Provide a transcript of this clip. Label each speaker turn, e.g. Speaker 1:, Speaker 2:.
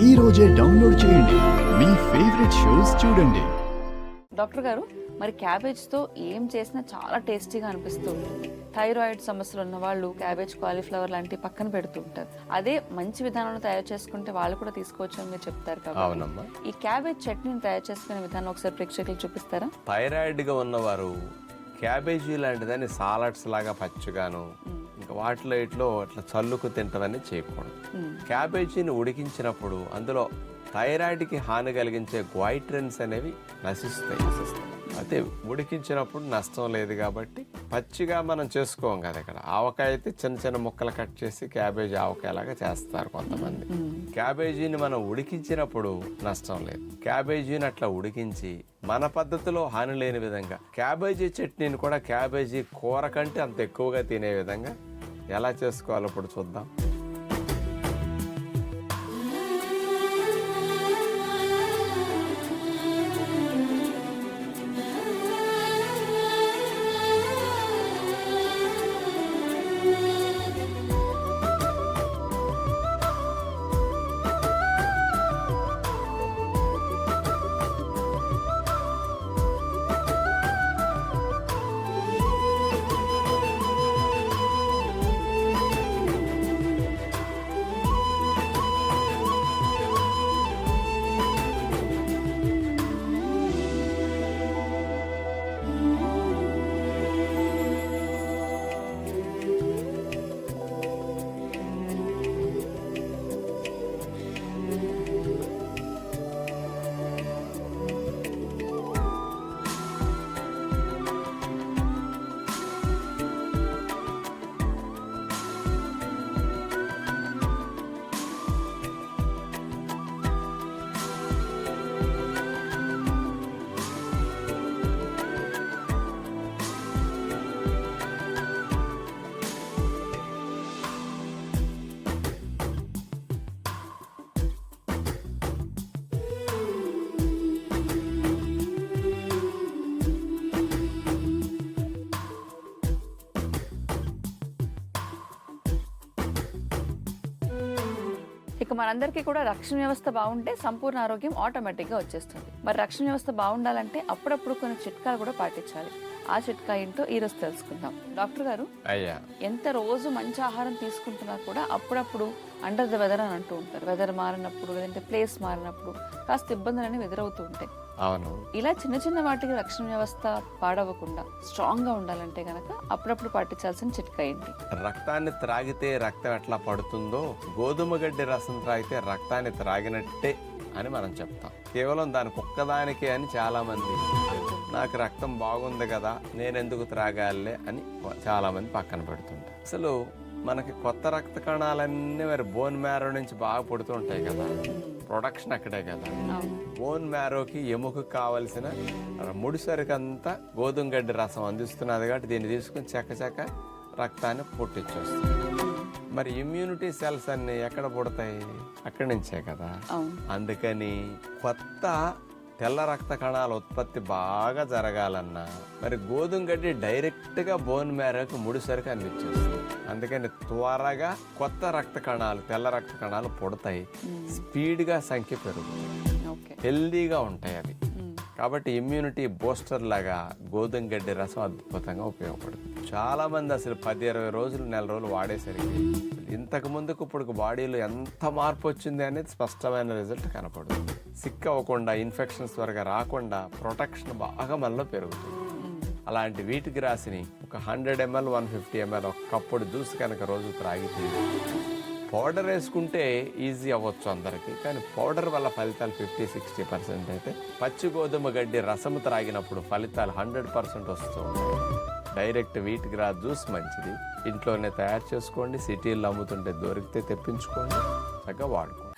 Speaker 1: ఈ రోజే డౌన్లోడ్ చేయండి, మీ ఫేవరెట్ షోస్ చూడండి.
Speaker 2: డాక్టర్ గారు, మరి క్యాబేజ్తో ఏం చేసినా చాలా టేస్టీగా అనిపిస్తూ ఉంటుంది. థైరాయిడ్ సమస్యలు ఉన్న వాళ్ళు క్యాబేజ్, కాలీఫ్లవర్ లాంటివి పక్కన పెడుతూ ఉంటారు. అదే మంచి విధానంలో తయారు చేసుకుంటే వాళ్ళు కూడా తీసుకోవచ్చు అని మీరు చెప్తారు కాబట్టి ఈ క్యాబేజ్ చట్నీని తయారు చేసుకునే విధానం ఒకసారి ప్రేక్షకులు చూపిస్తారా?
Speaker 3: థైరాయిడ్గా ఉన్నవారు క్యాబేజీ లాంటిదని సాలడ్స్ లాగా పచ్చిగాను ఇంకా వాటిలో ఇట్లో అట్లా చల్లుకు తింటవన్నీ చేయకూడదు. క్యాబేజీని ఉడికించినప్పుడు అందులో థైరాయిడ్కి హాని కలిగించే గ్వైట్రిన్స్ అనేవి నశిస్తాయి. అయితే ఉడికించినప్పుడు నష్టం లేదు కాబట్టి పచ్చిగా మనం చేసుకోం కదా. ఇక్కడ ఆవకాయ అయితే చిన్న చిన్న ముక్కలు కట్ చేసి క్యాబేజీ ఆవకాయలాగా చేస్తారు కొంతమంది. క్యాబేజీని మనం ఉడికించినప్పుడు నష్టం లేదు. క్యాబేజీని అట్లా ఉడికించి మన పద్ధతిలో హాని లేని విధంగా క్యాబేజీ చట్నీని కూడా క్యాబేజీ కూర కంటే అంత ఎక్కువగా తినే విధంగా ఎలా చేసుకోవాలో ఇప్పుడు చూద్దాం.
Speaker 2: ఇక మనందరికీ కూడా రక్షణ వ్యవస్థ బాగుంటే సంపూర్ణ ఆరోగ్యం ఆటోమేటిక్గా వచ్చేస్తుంది. మరి రక్షణ వ్యవస్థ బాగుండాలంటే అప్పుడప్పుడు కొన్ని చిట్కాలు కూడా పాటించాలి. ఆ చిట్కా ఏంటో ఈరోజు తెలుసుకుందాం. డాక్టర్ గారు, ఎంత రోజు మంచి ఆహారం తీసుకుంటున్నా కూడా అప్పుడప్పుడు అండర్ ద వెదర్ అని అంటూ ఉంటారు. వెదర్ మారినప్పుడు లేదంటే ప్లేస్ మారినప్పుడు కాస్త ఇబ్బందులు అనేవి ఎదురవుతూ ఉంటాయి.
Speaker 3: అవును.
Speaker 2: ఇలా చిన్న చిన్న వాటికి రక్షణ వ్యవస్థ పాడవకుండా స్ట్రాంగ్ గా ఉండాలంటే గనక అప్పుడప్పుడు పాటించాల్సిన చిట్కా ఏంటి?
Speaker 3: రక్తాన్ని త్రాగితే రక్తం ఎట్లా పడుతుందో గోధుమ గడ్డి రసం త్రాగితే రక్తాన్ని త్రాగినట్టే అని మనం చెప్తాం. కేవలం దానికి ఒక్కదానికే అని చాలా మంది, నాకు రక్తం బాగుంది కదా నేనెందుకు త్రాగాలే అని చాలా మంది పక్కన పెడుతుంటారు. అసలు మనకి కొత్త రక్త కణాలన్నీ మరి బోన్ మ్యారో నుంచి బాగా పుడుతుంటాయి కదా. ప్రొడక్షన్ అక్కడే కదా. బోన్ మ్యారోకి ఎముకకు కావలసిన ముడి సరుకంతా గోధుమ గడ్డి రసం అందిస్తున్నది కాబట్టి దీన్ని తీసుకుని చక్క రక్తాన్ని పుట్టించేస్తుంది. మరి ఇమ్యూనిటీ సెల్స్ అన్ని ఎక్కడ పుడతాయి? అక్కడి నుంచే కదా. అందుకని కొత్త తెల్ల రక్త కణాల ఉత్పత్తి బాగా జరగాలన్నా మరి గోధుమ గడ్డి డైరెక్ట్గా బోన్ మ్యారోకి ముడిసరికి అందించేస్తుంది. అందుకని త్వరగా కొత్త రక్త కణాలు, తెల్ల రక్త కణాలు పుడతాయి, స్పీడ్గా సంఖ్య పెరుగుతుంది, హెల్దీగా ఉంటాయి అవి. కాబట్టి ఇమ్యూనిటీ బూస్టర్ లాగా గోధుమ గడ్డి రసం అద్భుతంగా ఉపయోగపడుతుంది. చాలా మంది అసలు 10-20 రోజులు, నెల రోజులు వాడేసరికి ఇంతకు ముందుకు ఇప్పుడు బాడీలో ఎంత మార్పు వచ్చింది అనేది స్పష్టమైన రిజల్ట్ కనపడుతుంది. సిక్ అవ్వకుండా, ఇన్ఫెక్షన్స్ త్వరగా రాకుండా ప్రొటెక్షన్ బాగా మనలో పెరుగుతుంది. అలాంటి వీటికి రాసిని ఒక 100 ml 150 ml ఒక కప్పుడు జ్యూస్ కనుక రోజు త్రాగితే, పౌడర్ వేసుకుంటే ఈజీ అవ్వచ్చు అందరికీ, కానీ పౌడర్ వల్ల ఫలితాలు 50-60% అయితే పచ్చి గోధుమ గడ్డి రసము త్రాగినప్పుడు ఫలితాలు 100% వస్తూ ఉంటాయి. డైరెక్ట్ వీట్ గ్రాస్ జ్యూస్ మంచిది. ఇంట్లోనే తయారు చేసుకోండి. సిటీల్లో అమ్ముతుంటే దొరికితే తెప్పించుకోండి, చక్కగా వాడుకోండి.